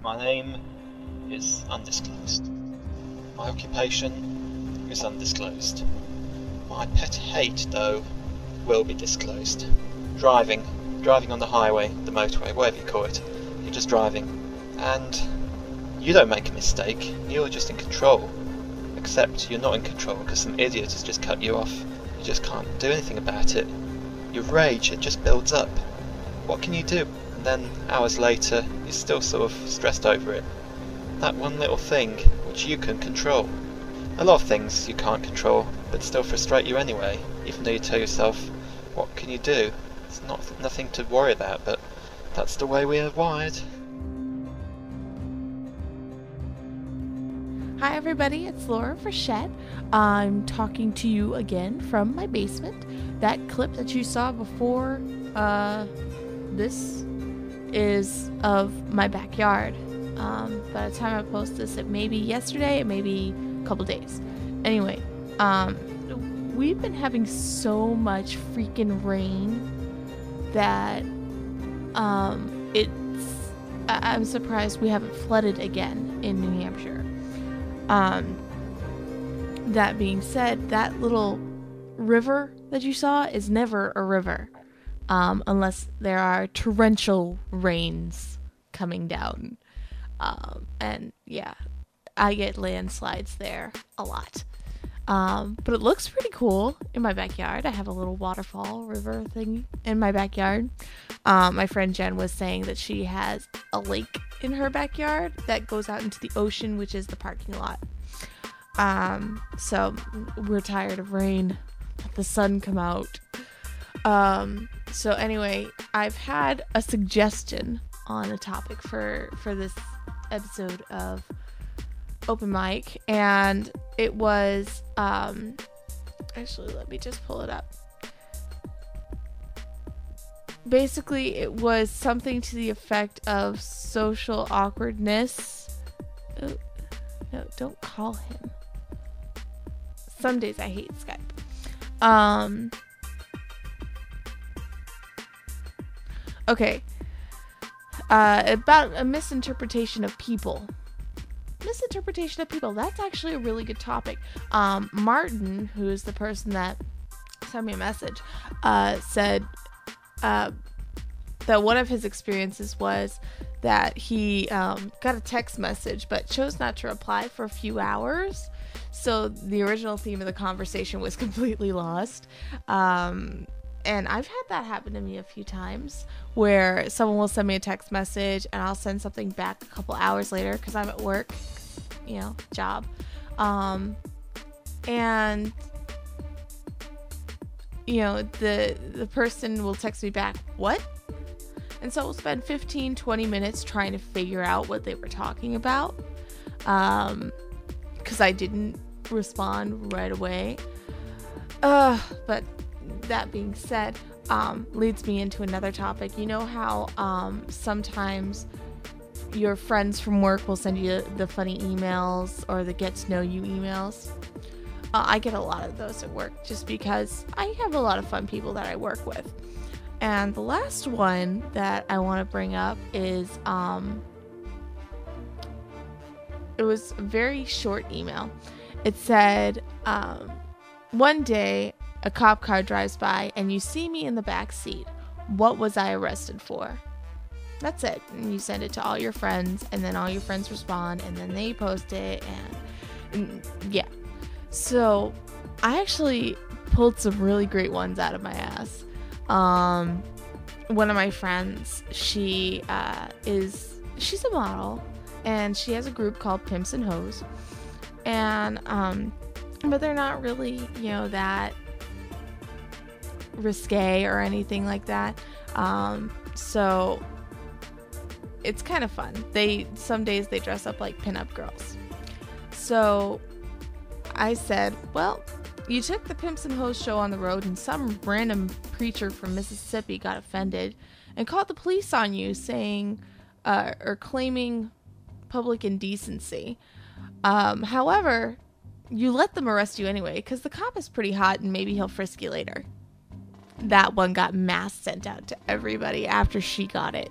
My name is undisclosed. My occupation is undisclosed. My pet hate, though, will be disclosed. Driving on the highway, the motorway, whatever you call it. You're just driving, and you don't make a mistake, you're just in control. Except you're not in control because some idiot has just cut you off. You just can't do anything about it. Your rage, it just builds up. What can you do? And then, hours later, you're still sort of stressed over it. That one little thing, which you can control. A lot of things you can't control, but still frustrate you anyway, even though you tell yourself, what can you do? It's nothing to worry about, but that's the way we are wired. Hi everybody, it's Laura Frechette. I'm talking to you again from my basement. That clip that you saw before this is of my backyard. By the time I post this, it may be yesterday, it may be a couple days. Anyway, we've been having so much freaking rain that I'm surprised we haven't flooded again in New Hampshire. That being said, that little river that you saw is never a river, unless there are torrential rains coming down. And yeah, I get landslides there a lot. But it looks pretty cool in my backyard. I have a little waterfall river thing in my backyard. My friend Jen was saying that she has a lake in her backyard that goes out into the ocean, which is the parking lot. So we're tired of rain. Let the sun come out. So anyway, I've had a suggestion on a topic for this episode of Open Mic, and it was actually, let me just pull it up. Basically, it was something to the effect of social awkwardness. Oh, no, don't call him. Some days I hate Skype. Okay. About a misinterpretation of people. Misinterpretation of people. That's actually a really good topic. Martin, who is the person that sent me a message, said that one of his experiences was that he got a text message but chose not to reply for a few hours. So the original theme of the conversation was completely lost. And I've had that happen to me a few times where someone will send me a text message and I'll send something back a couple hours later because I'm at work, job. And the person will text me back, what? And so we'll spend 15-20 minutes trying to figure out what they were talking about, because I didn't respond right away. But that being said, leads me into another topic. You know how sometimes your friends from work will send you the funny emails or the get to know you emails? I get a lot of those at work just because I have a lot of fun people that I work with. And the last one that I want to bring up is it was a very short email. It said, one day a cop car drives by and you see me in the back seat. What was I arrested for? That's it. And you send it to all your friends, and then all your friends respond, and then they post it, and yeah. So I actually pulled some really great ones out of my ass. One of my friends, she's a model, and she has a group called Pimps and Hoes, and but they're not really that risque or anything like that. So it's kind of fun. Some days they dress up like pinup girls. So I said, well, you took the Pimps and Hoes show on the road and some random preacher from Mississippi got offended and called the police on you, saying or claiming public indecency. However, you let them arrest you anyway because the cop is pretty hot and maybe he'll frisk you later. That one got mass sent out to everybody after she got it.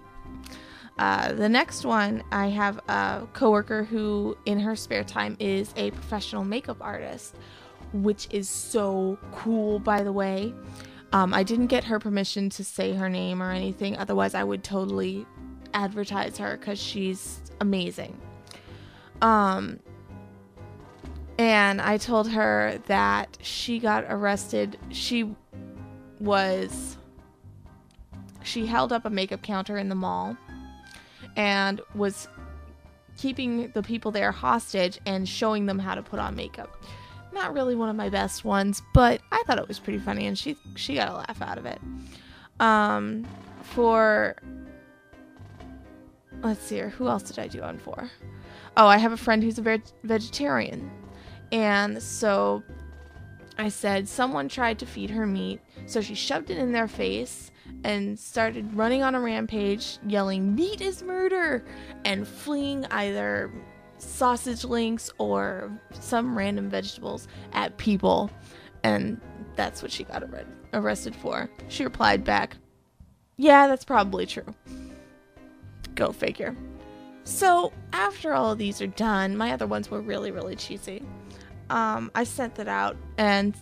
The next one, I have a coworker who in her spare time is a professional makeup artist, which is so cool, by the way. I didn't get her permission to say her name or anything, otherwise I would totally advertise her because she's amazing. And I told her that she got arrested. She held up a makeup counter in the mall and was keeping the people there hostage and showing them how to put on makeup. Not really one of my best ones, but I thought it was pretty funny, and she got a laugh out of it. Let's see here, who else did I do one for? Oh, I have a friend who's a vegetarian, and so I said someone tried to feed her meat, so she shoved it in their face and started running on a rampage, yelling, "Meat is murder!" and flinging either sausage links or some random vegetables at people. And that's what she got arrested for. She replied back, "Yeah, that's probably true." Go figure. So after all of these are done, my other ones were really, really cheesy. I sent that out and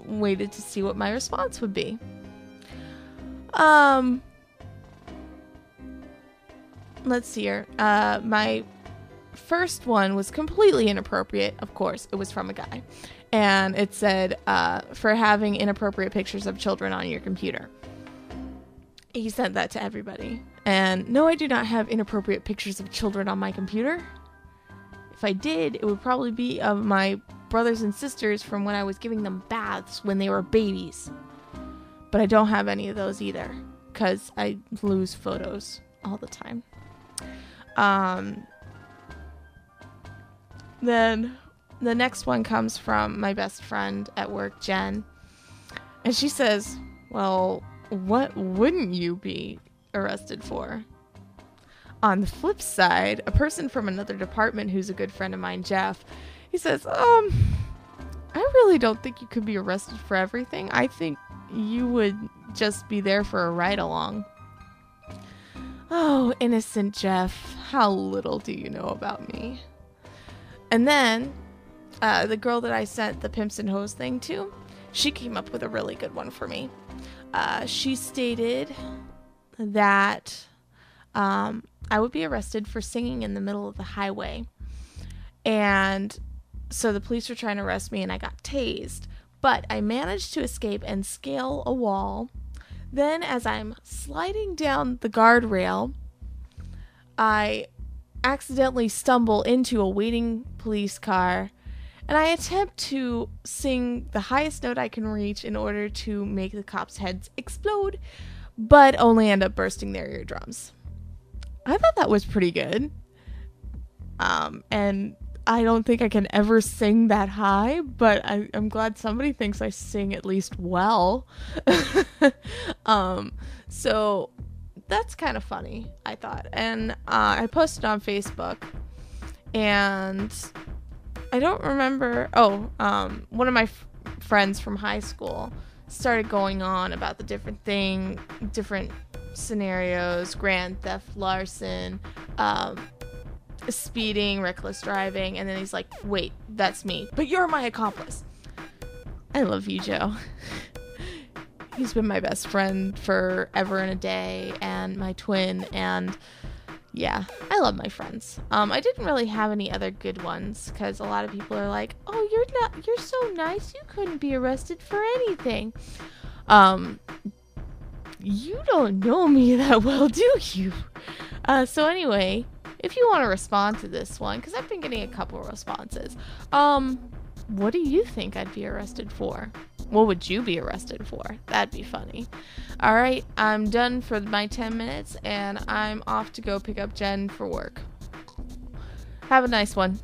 waited to see what my response would be. Let's see here. My first one was completely inappropriate. Of course, it was from a guy. And it said, for having inappropriate pictures of children on your computer. He sent that to everybody. And no, I do not have inappropriate pictures of children on my computer. If I did, it would probably be of my brothers and sisters from when I was giving them baths when they were babies. But I don't have any of those either, because I lose photos all the time. Then the next one comes from my best friend at work, Jen. And she says, "Well, what wouldn't you be arrested for?" On the flip side, a person from another department who's a good friend of mine, Jeff, he says, I really don't think you could be arrested for everything. I think you would just be there for a ride along. Oh, innocent Jeff, how little do you know about me? And then, the girl that I sent the Pimps and Hoes thing to, she came up with a really good one for me. She stated that I would be arrested for singing in the middle of the highway. And so the police were trying to arrest me and I got tased. But I managed to escape and scale a wall. Then as I'm sliding down the guardrail, I accidentally stumble into a waiting police car. And I attempt to sing the highest note I can reach in order to make the cops' heads explode, but only end up bursting their eardrums. I thought that was pretty good. And I don't think I can ever sing that high, but I'm glad somebody thinks I sing at least well. So that's kind of funny, I thought. And I posted on Facebook, and I don't remember. One of my friends from high school started going on about the different scenarios: grand theft, larcen, speeding, reckless driving, and then he's like, "Wait, that's me, but you're my accomplice." I love you, Joe. He's been my best friend forever and a day, and my twin, and yeah, I love my friends. I didn't really have any other good ones, because a lot of people are like, "Oh, you're so nice, you couldn't be arrested for anything." You don't know me that well, do you? So anyway, if you want to respond to this one, because I've been getting a couple responses, what do you think I'd be arrested for? What would you be arrested for? That'd be funny. All right, I'm done for my 10 minutes, and I'm off to go pick up Jen for work. Have a nice one.